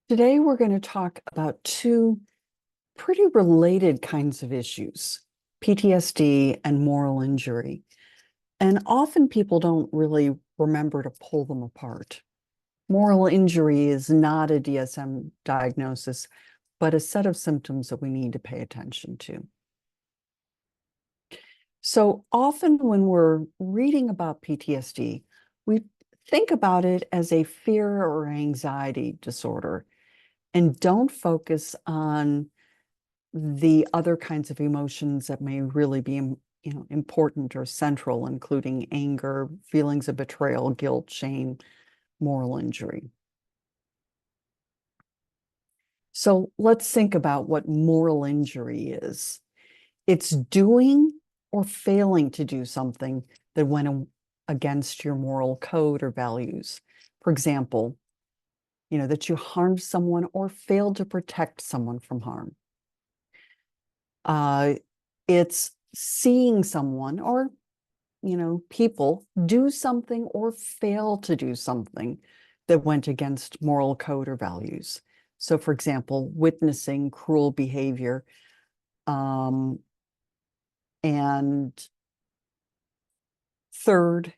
Today, we're going to talk about two pretty related kinds of issues, PTSD and moral injury. And often people don't really remember to pull them apart. Moral injury is not a DSM diagnosis, but a set of symptoms that we need to pay attention to. So often when we're reading about PTSD, we think about it as a fear or anxiety disorder and don't focus on the other kinds of emotions that may really be, important or central, including anger, feelings of betrayal, guilt, shame, moral injury. So let's think about what moral injury is. It's doing or failing to do something that went against your moral code or values. For example, that you harmed someone or failed to protect someone from harm. It's seeing someone or, people do something or fail to do something that went against moral code or values. So, for example, witnessing cruel behavior, and third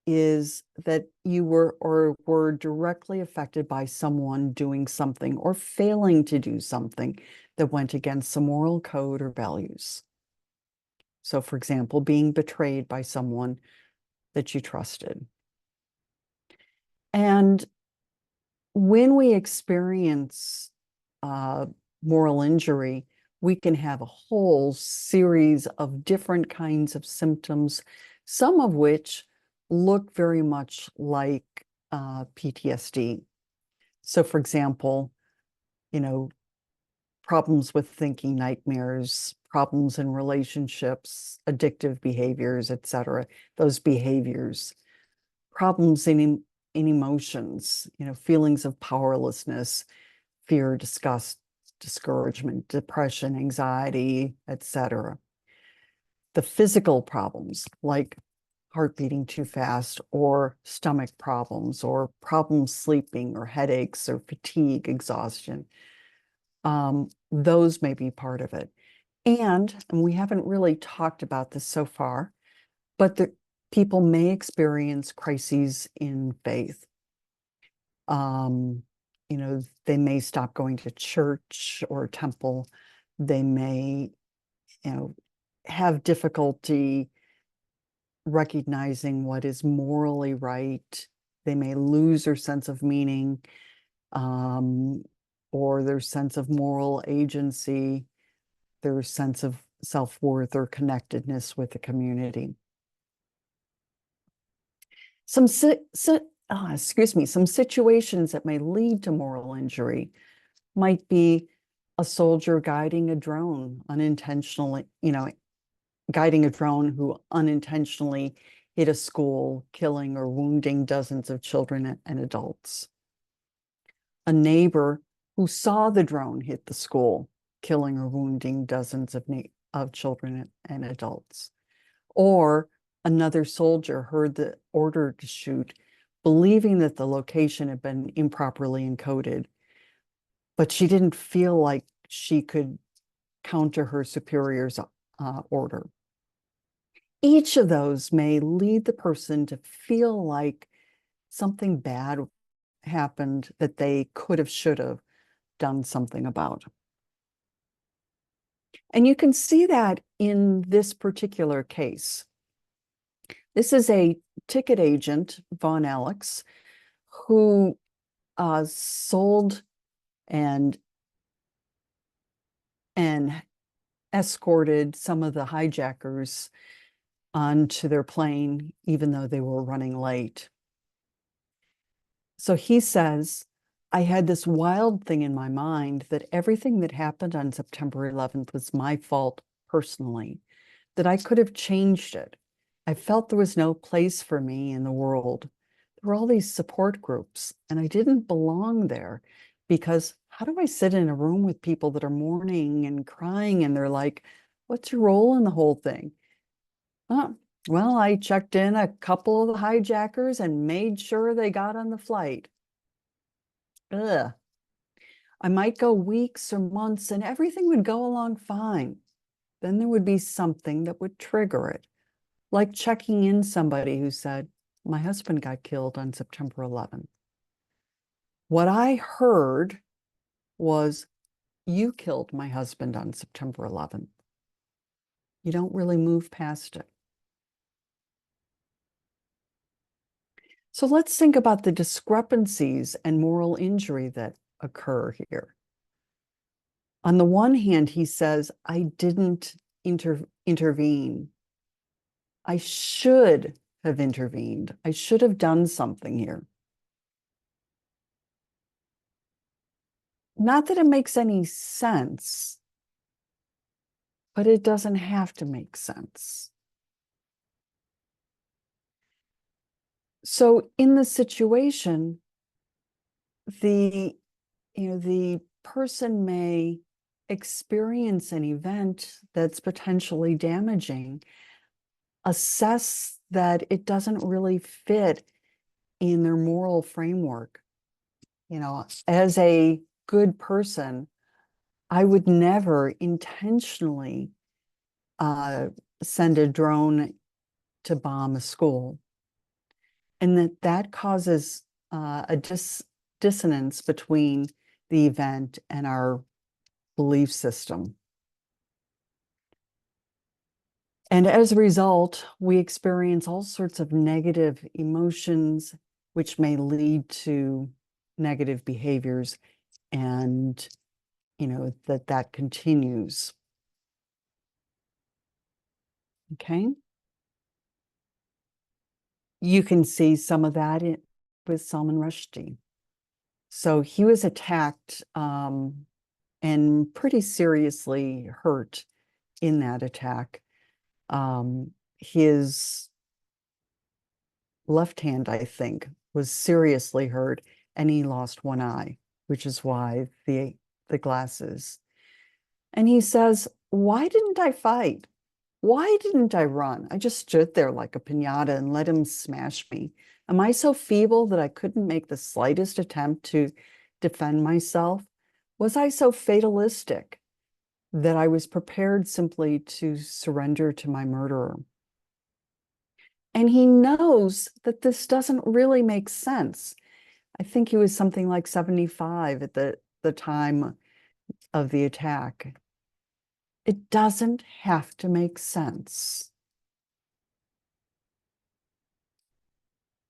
is that you were directly affected by someone doing something or failing to do something that went against the moral code or values. So, for example, being betrayed by someone that you trusted. And when we experience moral injury, we can have a whole series of different kinds of symptoms, some of which look very much like PTSD. So, for example, problems with thinking, nightmares, problems in relationships, addictive behaviors, etc. Those behaviors, problems in emotions, feelings of powerlessness, fear, disgust, discouragement, depression, anxiety, etc. The physical problems like heart beating too fast or stomach problems or problems sleeping or headaches or fatigue, exhaustion. Those may be part of it. And we haven't really talked about this so far, but the people may experience crises in faith. They may stop going to church or temple. They may, have difficulty recognizing what is morally right. They may lose their sense of meaning, or their sense of moral agency, their sense of self-worth or connectedness with the community. Some situations that may lead to moral injury might be a soldier guiding a drone unintentionally, guiding a drone who unintentionally hit a school, killing or wounding dozens of children and adults. A neighbor who saw the drone hit the school, killing or wounding dozens of children and adults. Or another soldier heard the order to shoot, believing that the location had been improperly encoded, but she didn't feel like she could counter her superior's order. Each of those may lead the person to feel like something bad happened that they could have, should have done something about. And you can see that in this particular case. This is a ticket agent, Von Alex, who sold and escorted some of the hijackers onto their plane, even though they were running late. So he says, I had this wild thing in my mind that everything that happened on September 11th was my fault personally, that I could have changed it. I felt there was no place for me in the world. There were all these support groups, and I didn't belong there because how do I sit in a room with people that are mourning and crying and they're like, what's your role in the whole thing? Oh, well, I checked in a couple of the hijackers and made sure they got on the flight. Ugh. I might go weeks or months and everything would go along fine. Then there would be something that would trigger it, like checking in somebody who said, my husband got killed on September 11th. What I heard was, you killed my husband on September 11th. You don't really move past it. So let's think about the discrepancies and moral injury that occur here. On the one hand, he says, I didn't intervene. I should have intervened. I should have done something here. Not that it makes any sense, but it doesn't have to make sense. So in the situation, the person may experience an event that's potentially damaging, assess that it doesn't really fit in their moral framework. As a good person, I would never intentionally send a drone to bomb a school. And that causes a dissonance between the event and our belief system. And as a result, we experience all sorts of negative emotions, which may lead to negative behaviors, and that continues. Okay. You can see some of that with Salman Rushdie. So he was attacked and pretty seriously hurt in that attack. His left hand, I think, was seriously hurt, and he lost one eye, which is why the glasses. And he says, why didn't I fight? Why didn't I run? I just stood there like a piñata and let him smash me. Am I so feeble that I couldn't make the slightest attempt to defend myself? Was I so fatalistic that I was prepared simply to surrender to my murderer? And he knows that this doesn't really make sense. I think he was something like 75 at the time of the attack. It doesn't have to make sense.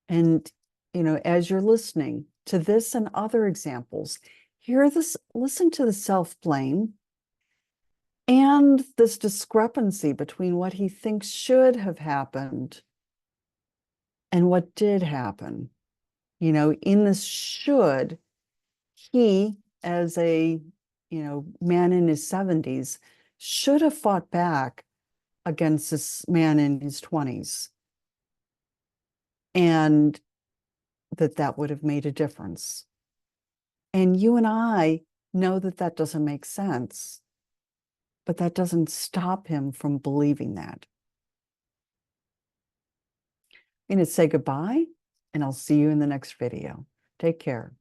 And, as you're listening to this and other examples, listen to the self-blame and this discrepancy between what he thinks should have happened and what did happen. In this should, he, as a, man in his 70s, should have fought back against this man in his 20s. And that would have made a difference. And you and I know that doesn't make sense, but that doesn't stop him from believing that. I'm going to say goodbye, and I'll see you in the next video. Take care.